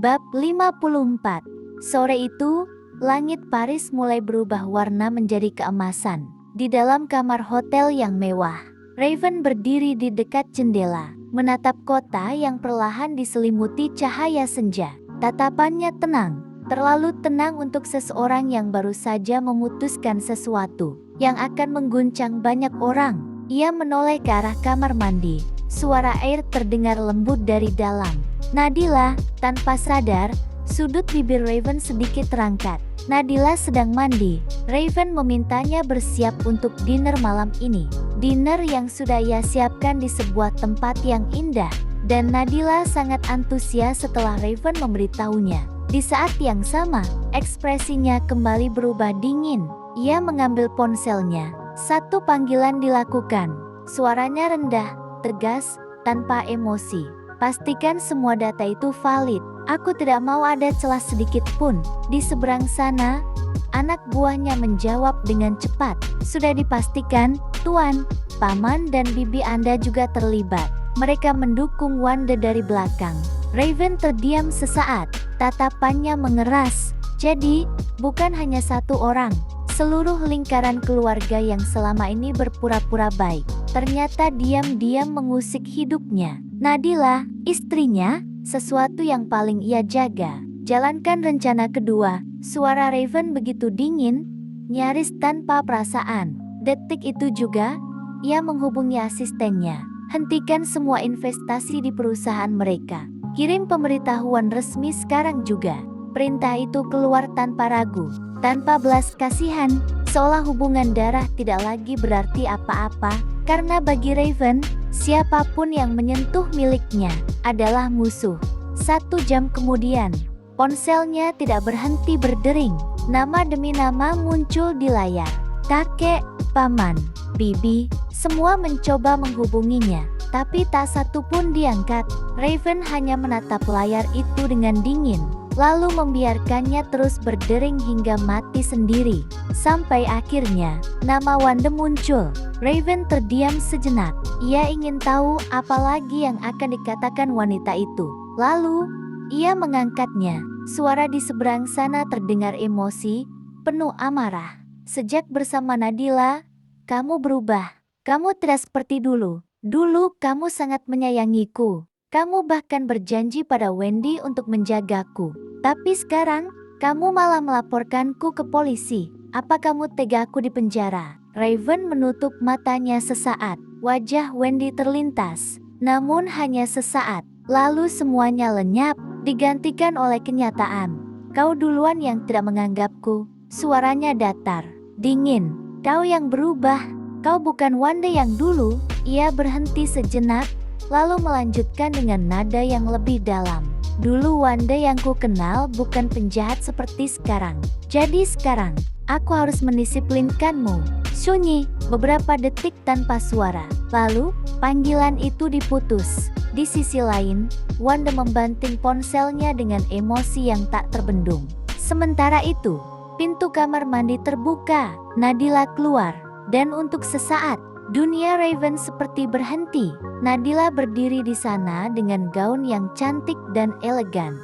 Bab 54. Sore itu, langit Paris mulai berubah warna menjadi keemasan. Di dalam kamar hotel yang mewah, Raven berdiri di dekat jendela, menatap kota yang perlahan diselimuti cahaya senja. Tatapannya tenang, terlalu tenang untuk seseorang yang baru saja memutuskan sesuatu yang akan mengguncang banyak orang. Ia menoleh ke arah kamar mandi. Suara air terdengar lembut dari dalam. Nadila, tanpa sadar, sudut bibir Raven sedikit terangkat. Nadila sedang mandi. Raven memintanya bersiap untuk dinner malam ini. Dinner yang sudah ia siapkan di sebuah tempat yang indah. Dan Nadila sangat antusias setelah Raven memberitahunya. Di saat yang sama, ekspresinya kembali berubah dingin. Ia mengambil ponselnya. Satu panggilan dilakukan. Suaranya rendah, tegas, tanpa emosi. Pastikan semua data itu valid. Aku tidak mau ada celah sedikit pun. Di seberang sana, anak buahnya menjawab dengan cepat. Sudah dipastikan, Tuan, Paman dan Bibi Anda juga terlibat. Mereka mendukung Wanda dari belakang. Raven terdiam sesaat. Tatapannya mengeras. Jadi, bukan hanya satu orang. Seluruh lingkaran keluarga yang selama ini berpura-pura baik, ternyata diam-diam mengusik hidupnya. Nadila, istrinya, sesuatu yang paling ia jaga. Jalankan rencana kedua. Suara Raven begitu dingin, nyaris tanpa perasaan. Detik itu juga, ia menghubungi asistennya. Hentikan semua investasi di perusahaan mereka. Kirim pemberitahuan resmi sekarang juga. Perintah itu keluar tanpa ragu, tanpa belas kasihan, seolah hubungan darah tidak lagi berarti apa-apa, karena bagi Raven, siapapun yang menyentuh miliknya adalah musuh. 1 jam kemudian, ponselnya tidak berhenti berdering. Nama demi nama muncul di layar. Kakek, paman, bibi, semua mencoba menghubunginya, tapi tak satu pun diangkat. Raven hanya menatap layar itu dengan dingin, lalu membiarkannya terus berdering hingga mati sendiri. Sampai akhirnya, nama Wanda muncul. Raven terdiam sejenak. Ia ingin tahu apa lagi yang akan dikatakan wanita itu. Lalu, ia mengangkatnya. Suara di seberang sana terdengar emosi, penuh amarah. Sejak bersama Nadila, kamu berubah. Kamu tidak seperti dulu. Dulu kamu sangat menyayangiku. Kamu bahkan berjanji pada Wendy untuk menjagaku. Tapi sekarang, kamu malah melaporkanku ke polisi. Apa kamu tega aku di penjara? Raven menutup matanya sesaat. Wajah Wendy terlintas. Namun hanya sesaat. Lalu semuanya lenyap, digantikan oleh kenyataan. Kau duluan yang tidak menganggapku. Suaranya datar, dingin. Kau yang berubah. Kau bukan Wanda yang dulu. Ia berhenti sejenak, lalu melanjutkan dengan nada yang lebih dalam. Dulu Wanda yang ku kenal bukan penjahat seperti sekarang. Jadi sekarang, aku harus mendisiplinkanmu. Sunyi, beberapa detik tanpa suara. Lalu, panggilan itu diputus. Di sisi lain, Wanda membanting ponselnya dengan emosi yang tak terbendung. Sementara itu, pintu kamar mandi terbuka. Nadila keluar. Dan untuk sesaat, dunia Raven seperti berhenti. Nadila berdiri di sana dengan gaun yang cantik dan elegan.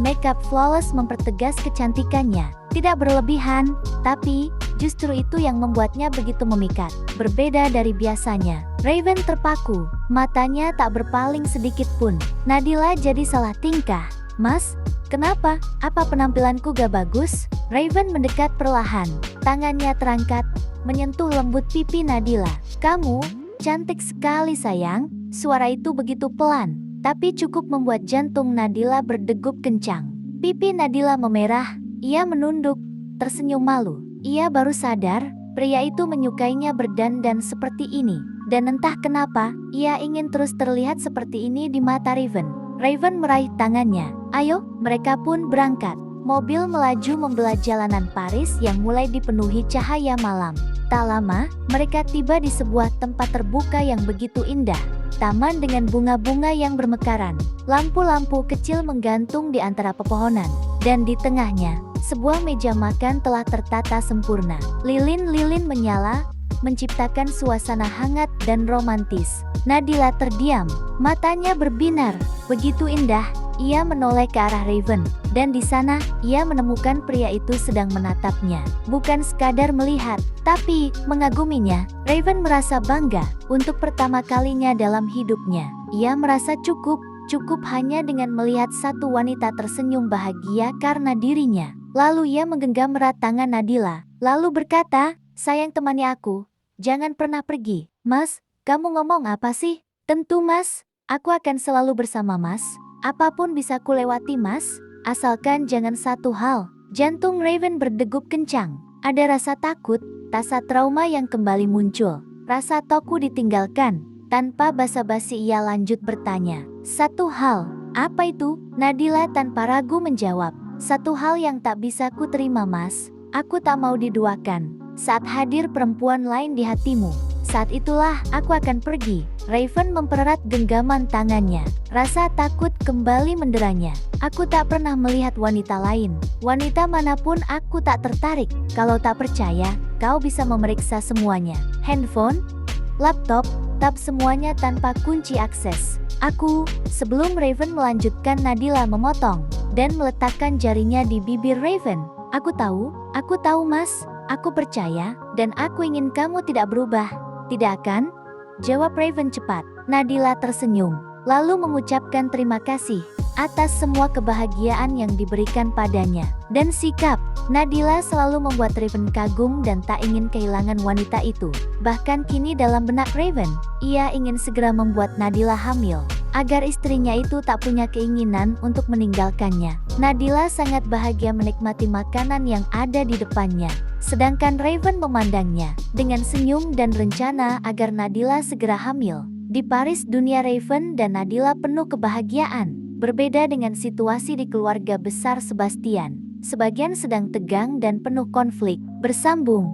Makeup flawless mempertegas kecantikannya. Tidak berlebihan, tapi justru itu yang membuatnya begitu memikat. Berbeda dari biasanya, Raven terpaku. Matanya tak berpaling sedikit pun. Nadila jadi salah tingkah. Mas, kenapa? Apa penampilanku gak bagus? Raven mendekat perlahan. Tangannya terangkat, menyentuh lembut pipi Nadila. Kamu cantik sekali sayang. Suara itu begitu pelan, tapi cukup membuat jantung Nadila berdegup kencang. Pipi Nadila memerah. Ia menunduk, tersenyum malu. Ia baru sadar, pria itu menyukainya berdandan seperti ini. Dan entah kenapa, ia ingin terus terlihat seperti ini di mata Raven. Raven meraih tangannya. Ayo, mereka pun berangkat. Mobil melaju membelah jalanan Paris yang mulai dipenuhi cahaya malam. Tak lama, mereka tiba di sebuah tempat terbuka yang begitu indah. Taman dengan bunga-bunga yang bermekaran. Lampu-lampu kecil menggantung di antara pepohonan. Dan di tengahnya, sebuah meja makan telah tertata sempurna. Lilin-lilin menyala, menciptakan suasana hangat dan romantis. Nadila terdiam, matanya berbinar. Begitu indah, Ia menoleh ke arah Raven, dan di sana, ia menemukan pria itu sedang menatapnya. Bukan sekadar melihat, tapi mengaguminya. Raven merasa bangga. Untuk pertama kalinya dalam hidupnya, ia merasa cukup hanya dengan melihat satu wanita tersenyum bahagia karena dirinya. Lalu ia menggenggam erat tangan Nadila, lalu berkata, "Sayang, temani aku. Jangan pernah pergi." "Mas, kamu ngomong apa sih?" "Tentu Mas, aku akan selalu bersama Mas. Apapun bisa kulewati Mas, asalkan jangan satu hal." Jantung Raven berdegup kencang. Ada rasa takut, rasa trauma yang kembali muncul. Rasa Toku ditinggalkan. Tanpa basa-basi ia lanjut bertanya, "Satu hal, apa itu?" Nadila tanpa ragu menjawab, "Satu hal yang tak bisa ku terima Mas. Aku tak mau diduakan saat hadir perempuan lain di hatimu. Saat itulah aku akan pergi." Raven mempererat genggaman tangannya. Rasa takut kembali menderanya. "Aku tak pernah melihat wanita lain. Wanita manapun aku tak tertarik. Kalau tak percaya, kau bisa memeriksa semuanya. Handphone, laptop, tab semuanya tanpa kunci akses." Sebelum Raven melanjutkan, Nadila memotong dan meletakkan jarinya di bibir Raven. Aku tahu Mas. Aku percaya, dan aku ingin kamu tidak berubah. Tidak kan?" jawab Raven cepat. Nadila tersenyum, lalu mengucapkan terima kasih atas semua kebahagiaan yang diberikan padanya. Dan sikap Nadila selalu membuat Raven kagum dan tak ingin kehilangan wanita itu. Bahkan kini dalam benak Raven, ia ingin segera membuat Nadila hamil, agar istrinya itu tak punya keinginan untuk meninggalkannya. Nadila sangat bahagia menikmati makanan yang ada di depannya. Sedangkan Raven memandangnya dengan senyum dan rencana agar Nadila segera hamil. Di Paris, dunia Raven dan Nadila penuh kebahagiaan. Berbeda dengan situasi di keluarga besar Sebastian. Sebagian sedang tegang dan penuh konflik. Bersambung.